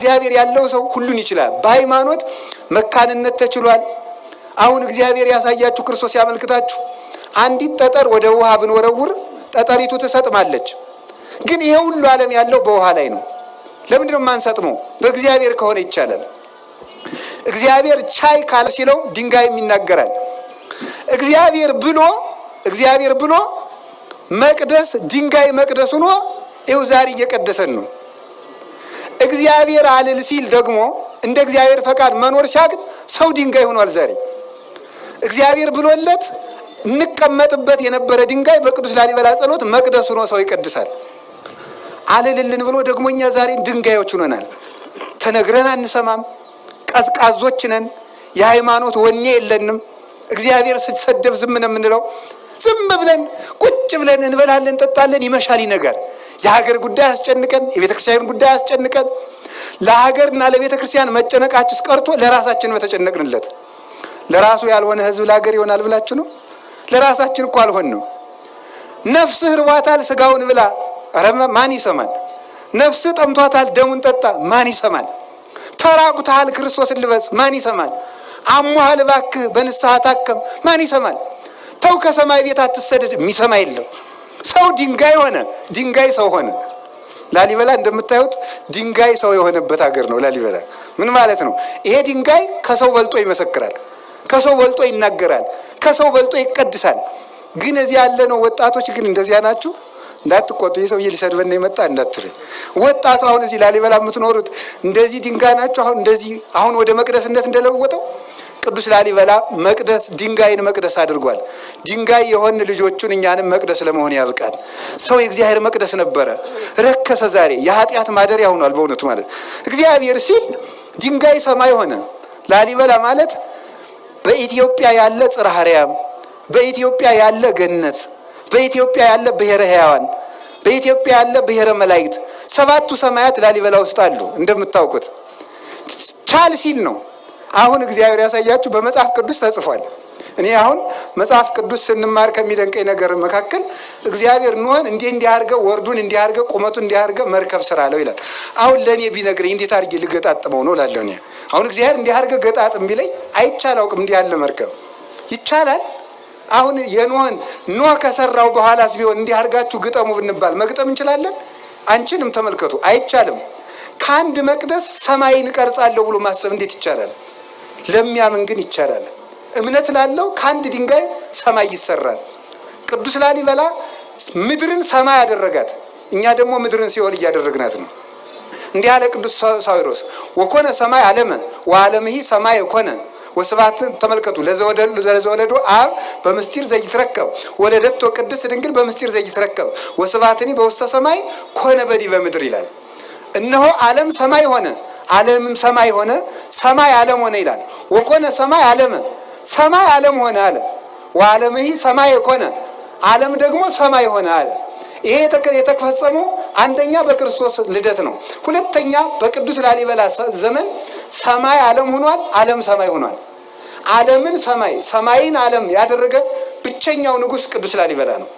እግዚአብሔር ያለው ሰው ሁሉን ይችላል። በሃይማኖት መካንነት ተችሏል። አሁን እግዚአብሔር ያሳያችሁ ክርስቶስ ያመልክታችሁ አንዲት ጠጠር ወደ ውሃ ብንወረውር ጠጠሪቱ ትሰጥማለች። ግን ይሄ ሁሉ ዓለም ያለው በውሃ ላይ ነው። ለምንድን ነው የማንሰጥመው? በእግዚአብሔር ከሆነ ይቻላል። እግዚአብሔር ቻይ ካለ ሲለው ድንጋይም ይናገራል። እግዚአብሔር ብሎ መቅደስ ድንጋይ መቅደስ ሆኖ ይኸው ዛሬ እየቀደሰን ነው። እግዚአብሔር አልል ሲል ደግሞ እንደ እግዚአብሔር ፈቃድ መኖር ሲያቅት ሰው ድንጋይ ሆኗል። ዛሬ እግዚአብሔር ብሎለት እንቀመጥበት የነበረ ድንጋይ በቅዱስ ላሊበላ ጸሎት መቅደስ ሆኖ ሰው ይቀድሳል። አልልልን ብሎ ደግሞ እኛ ዛሬ ድንጋዮች ሆነናል። ተነግረን አንሰማም። ቀዝቃዞች ነን። የሃይማኖት ወኔ የለንም። እግዚአብሔር ስትሰደብ ዝም ነው የምንለው። ዝም ብለን ቁጭ ብለን እንበላለን፣ እንጠጣለን፣ ይመሻል ይነጋል። የሀገር ጉዳይ አስጨንቀን፣ የቤተ ክርስቲያን ጉዳይ አስጨንቀን፣ ለሀገርና ለቤተ ክርስቲያን መጨነቃችስ ቀርቶ ለራሳችን በተጨነቅንለት። ለራሱ ያልሆነ ህዝብ ለሀገር ይሆናል ብላችሁ ነው? ለራሳችን እኮ አልሆንም። ነፍስህ ርቧታል፣ ስጋውን ብላ፣ ኧረ ማን ይሰማል? ነፍስህ ጠምቷታል፣ ደሙን ጠጣ፣ ማን ይሰማል? ተራቁተሃል፣ ክርስቶስን ልበስ፣ ማን ይሰማል? አሞሃል፣ እባክህ በንስሐ ታከም፣ ማን ይሰማል? ተው ከሰማይ ቤት አትሰደድ፣ የሚሰማ የለም። ሰው ድንጋይ ሆነ፣ ድንጋይ ሰው ሆነ። ላሊበላ እንደምታዩት ድንጋይ ሰው የሆነበት ሀገር ነው ላሊበላ። ምን ማለት ነው? ይሄ ድንጋይ ከሰው በልጦ ይመሰክራል፣ ከሰው በልጦ ይናገራል፣ ከሰው በልጦ ይቀድሳል። ግን እዚህ ያለ ነው ወጣቶች ግን እንደዚያ ናችሁ። እንዳትቆጡ፣ የሰውዬ ሊሰድበን የመጣ እንዳትል። ወጣቱ አሁን እዚህ ላሊበላ የምትኖሩት እንደዚህ ድንጋይ ናችሁ። አሁን ወደ መቅደስነት እንደለወጠው ቅዱስ ላሊበላ መቅደስ ድንጋይን መቅደስ አድርጓል። ድንጋይ የሆን ልጆቹን እኛንም መቅደስ ለመሆን ያብቃል። ሰው የእግዚአብሔር መቅደስ ነበረ፣ ረከሰ። ዛሬ የኃጢአት ማደሪያ ሆኗል። በእውነቱ ማለት እግዚአብሔር ሲል ድንጋይ ሰማይ ሆነ። ላሊበላ ማለት በኢትዮጵያ ያለ ጽርሐ አርያም፣ በኢትዮጵያ ያለ ገነት፣ በኢትዮጵያ ያለ ብሔረ ሕያዋን፣ በኢትዮጵያ ያለ ብሔረ መላእክት፣ ሰባቱ ሰማያት ላሊበላ ውስጥ አሉ። እንደምታውቁት ቻል ሲል ነው። አሁን እግዚአብሔር ያሳያችሁ በመጽሐፍ ቅዱስ ተጽፏል። እኔ አሁን መጽሐፍ ቅዱስ ስንማር ከሚደንቀኝ ነገር መካከል እግዚአብሔር ኖህን እንዲህ አድርገው ወርዱን እንዲህ አድርገው ቁመቱን እንዲህ አድርገው መርከብ ስራ አለው ይላል። አሁን ለእኔ ቢነግረኝ እንዴት አድርጌ ልገጣጥመው ነው እላለሁ። እኔ አሁን እግዚአብሔር እንዲህ አድርገው ገጣጥም ቢለኝ አይቻል አውቅም። እንዲህ ያለ መርከብ ይቻላል? አሁን የኖህን ኖህ ከሰራው በኋላስ ቢሆን እንዲህ አድርጋችሁ ግጠሙ ብንባል መግጠም እንችላለን? አንችልም። ተመልከቱ፣ አይቻልም። ከአንድ መቅደስ ሰማይን እቀርጻለሁ ብሎ ማሰብ እንዴት ይቻላል? ለሚያምን ግን ይቻላል። እምነት ላለው ከአንድ ድንጋይ ሰማይ ይሰራል። ቅዱስ ላሊበላ ምድርን ሰማይ ያደረጋት፣ እኛ ደግሞ ምድርን ሲኦል እያደረግናት ነው። እንዲህ አለ ቅዱስ ሳዊሮስ፣ ወኮነ ሰማይ ዓለመ ወዓለምሂ ሰማይ ኮነ ወስብሐት። ተመልከቱ፣ ለዘወለዶ አብ በምስጢር ዘይትረከብ ወለደቶ ቅድስት ድንግል በምስጢር ዘይትረከብ ወስብሐትኒ በውስተ ሰማይ ኮነ በዲበ ምድር ይላል። እነሆ ዓለም ሰማይ ሆነ፣ ዓለምም ሰማይ ሆነ፣ ሰማይ ዓለም ሆነ ይላል። ወኮነ ሰማይ ዓለመ፣ ሰማይ ዓለም ሆነ አለ። ወዓለምሂ ሰማይ ኮነ፣ ዓለም ደግሞ ሰማይ ሆነ አለ። ይሄ የተፈጸመው አንደኛ በክርስቶስ ልደት ነው። ሁለተኛ በቅዱስ ላሊበላ ዘመን ሰማይ ዓለም ሆኗል፣ ዓለም ሰማይ ሆኗል። ዓለምን ሰማይ፣ ሰማይን ዓለም ያደረገ ብቸኛው ንጉሥ ቅዱስ ላሊበላ ነው።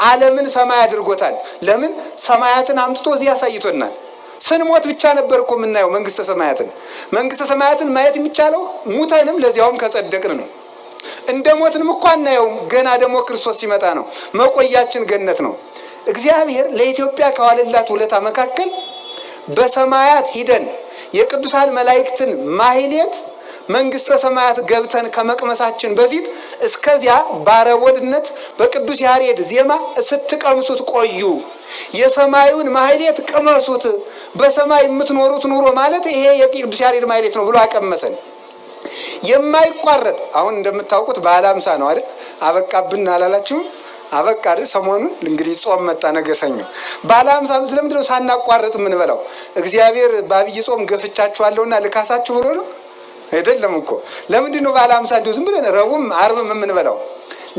ዓለምን ሰማይ አድርጎታል። ለምን? ሰማያትን አምጥቶ እዚህ ያሳይቶናል። ስንሞት ብቻ ነበር እኮ የምናየው መንግስተ ሰማያትን። መንግስተ ሰማያትን ማየት የሚቻለው ሙተንም ለዚያውም ከጸደቅን ነው። እንደ ሞትንም እኮ አናየውም። ገና ደግሞ ክርስቶስ ሲመጣ ነው። መቆያችን ገነት ነው። እግዚአብሔር ለኢትዮጵያ ከዋለላት ውለታ መካከል በሰማያት ሂደን የቅዱሳን መላእክትን ማህሌት መንግስተ ሰማያት ገብተን ከመቅመሳችን በፊት እስከዚያ ባረቦልነት በቅዱስ ያሬድ ዜማ ስትቀምሱት ቆዩ። የሰማዩን ማህሌት ቅመሱት። በሰማይ የምትኖሩት ኑሮ ማለት ይሄ የቅዱስ ያሬድ ማህሌት ነው ብሎ አቀመሰን። የማይቋረጥ አሁን እንደምታውቁት በዓለ ሃምሳ ነው አይደል? አበቃብን አላላችሁም? አበቃ አይደል? ሰሞኑን እንግዲህ ጾም መጣ፣ ነገ ሰኞ በዓለ ሃምሳ። ስለምንድን ነው ሳናቋረጥ የምንበላው? እግዚአብሔር በአብይ ጾም ገፍቻችኋለሁና ልካሳችሁ ብሎ ነው አይደለም እኮ። ለምንድን ነው በዓለ ሃምሳ እንዲሁ ዝም ብለን ረቡዕም ዓርብም የምንበላው?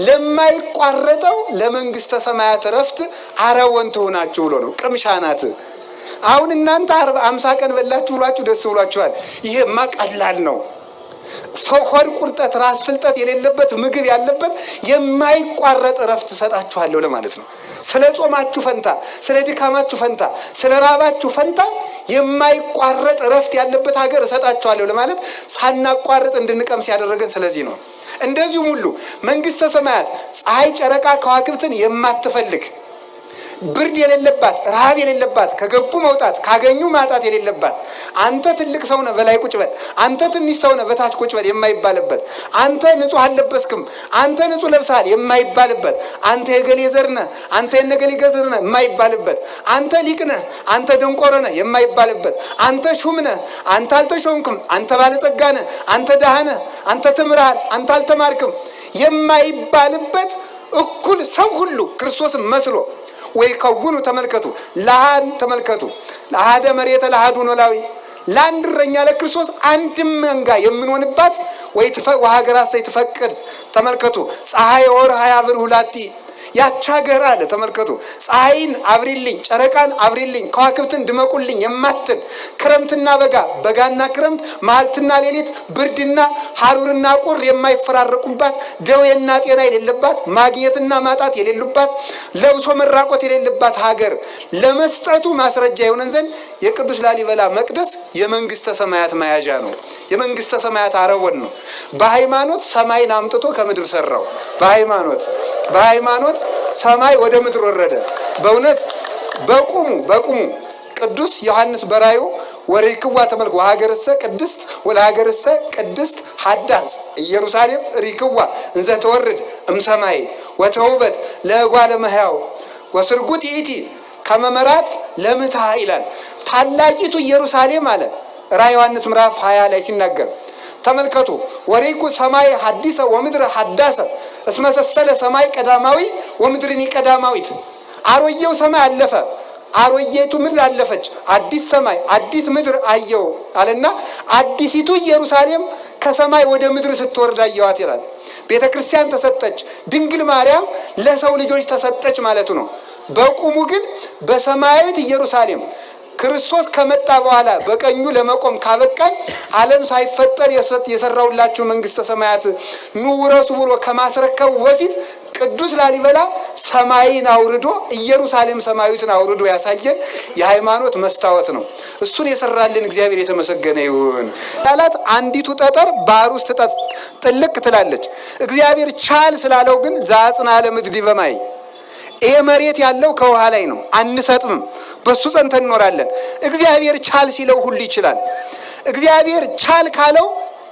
ለማይቋረጠው ለመንግስተ ሰማያት ረፍት አረወን ትሆናችሁ ብሎ ነው። ቅምሻ ናት። አሁን እናንተ 50 ቀን በላችሁ ብሏችሁ ደስ ብሏችኋል። ይሄማ ቀላል ነው። ሆድ ቁርጠት፣ ራስ ፍልጠት የሌለበት ምግብ ያለበት የማይቋረጥ እረፍት እሰጣችኋለሁ ለማለት ነው። ስለ ጾማችሁ ፈንታ፣ ስለ ድካማችሁ ፈንታ፣ ስለ ራባችሁ ፈንታ የማይቋረጥ እረፍት ያለበት ሀገር እሰጣችኋለሁ ለማለት ሳናቋርጥ እንድንቀምስ ያደረገን ስለዚህ ነው። እንደዚሁም ሁሉ መንግስተ ሰማያት ፀሐይ፣ ጨረቃ፣ ከዋክብትን የማትፈልግ ብርድ የሌለባት፣ ረሃብ የሌለባት፣ ከገቡ መውጣት ካገኙ ማጣት የሌለባት፣ አንተ ትልቅ ሰው ነህ በላይ ቁጭ በል፣ አንተ ትንሽ ሰው ነህ በታች ቁጭ በል የማይባልበት፣ አንተ ንጹህ አልለበስክም፣ አንተ ንጹህ ለብሰሃል የማይባልበት፣ አንተ የገሌ ዘር ነህ፣ አንተ የነገሌ ዘር ነህ የማይባልበት፣ አንተ ሊቅ ነህ፣ አንተ ደንቆሮ ነህ የማይባልበት፣ አንተ ሹም ነህ፣ አንተ አልተሾምክም፣ አንተ ባለጸጋ ነህ፣ አንተ ድሃ ነህ፣ አንተ ተምረሃል፣ አንተ አልተማርክም የማይባልበት እኩል ሰው ሁሉ ክርስቶስን መስሎ ወይ ከውኑ ተመልከቱ ለሃን ተመልከቱ ለሃደ መሬተ ለሃዱ ኖላዊ ለአንድ እረኛ ለክርስቶስ አንድም መንጋ የምንሆንባት ወይ ወሀገራት ሳይትፈቅድ ተመልከቱ ፀሐይ ወርሃ ያብር ሁላቲ ያች ሀገር አለ ተመልከቱ ፀሐይን አብሪልኝ፣ ጨረቃን አብሪልኝ፣ ከዋክብትን ድመቁልኝ የማትል ክረምትና በጋ፣ በጋና ክረምት፣ መዓልትና ሌሊት፣ ብርድና ሐሩርና ቁር የማይፈራረቁባት፣ ደዌና ጤና የሌለባት፣ ማግኘትና ማጣት የሌሉባት፣ ለብሶ መራቆት የሌለባት ሀገር ለመስጠቱ ማስረጃ የሆነን ዘንድ የቅዱስ ላሊበላ መቅደስ የመንግስተ ሰማያት መያዣ ነው። የመንግስተ ሰማያት አረወን ነው። በሃይማኖት ሰማይን አምጥቶ ከምድር ሰራው። በሃይማኖት ሰማይ ወደ ምድር ወረደ። በእውነት በቁሙ ቅዱስ ዮሐንስ በራዩ ወሪክዋ ተመልክ ወሀገርሰ ቅድስት ወለሀገርሰ ቅድስት ሀዳስ ኢየሩሳሌም ሪክዋ እንዘ ተወርድ እምሰማይ ወተውበት ለእጓለ እመሕያው ወስርጉት ይእቲ ከመመራት ለምታ ይላል። ታላቂቱ ኢየሩሳሌም አለ ራዕየ ዮሐንስ ምዕራፍ 20 ላይ ሲናገር ተመልከቱ ወሪኩ ሰማይ ሐዲሰ ወምድር ሐዳሰ እስመሰሰለ ሰማይ ቀዳማዊ ወምድርኒ ቀዳማዊት። አሮጌው ሰማይ አለፈ፣ አሮጌቱ ምድር አለፈች፣ አዲስ ሰማይ አዲስ ምድር አየው አለና አዲሲቱ ኢየሩሳሌም ከሰማይ ወደ ምድር ስትወርድ አየዋት ይላል። ቤተ ክርስቲያን ተሰጠች፣ ድንግል ማርያም ለሰው ልጆች ተሰጠች ማለቱ ነው። በቁሙ ግን በሰማያዊት ኢየሩሳሌም ክርስቶስ ከመጣ በኋላ በቀኙ ለመቆም ካበቃን ዓለም ሳይፈጠር የሰራውላችሁ መንግስተ ሰማያት ኑ ውረሱ ብሎ ከማስረከቡ በፊት ቅዱስ ላሊበላ ሰማይን አውርዶ ኢየሩሳሌም ሰማያዊትን አውርዶ ያሳየን የሃይማኖት መስታወት ነው። እሱን የሰራልን እግዚአብሔር የተመሰገነ ይሁን። ቃላት አንዲቱ ጠጠር ባህር ውስጥ ጥልቅ ትላለች። እግዚአብሔር ቻል ስላለው ግን ዘአጽንዐ ለምድር ዲበ ማይ፣ ይሄ መሬት ያለው ከውሃ ላይ ነው፣ አንሰጥምም፣ በሱ ጸንተን እንኖራለን። እግዚአብሔር ቻል ሲለው ሁሉ ይችላል። እግዚአብሔር ቻል ካለው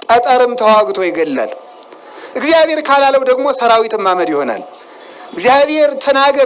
ጠጠርም ተዋግቶ ይገላል። እግዚአብሔር ካላለው ደግሞ ሰራዊትም ማመድ ይሆናል። እግዚአብሔር ተናገር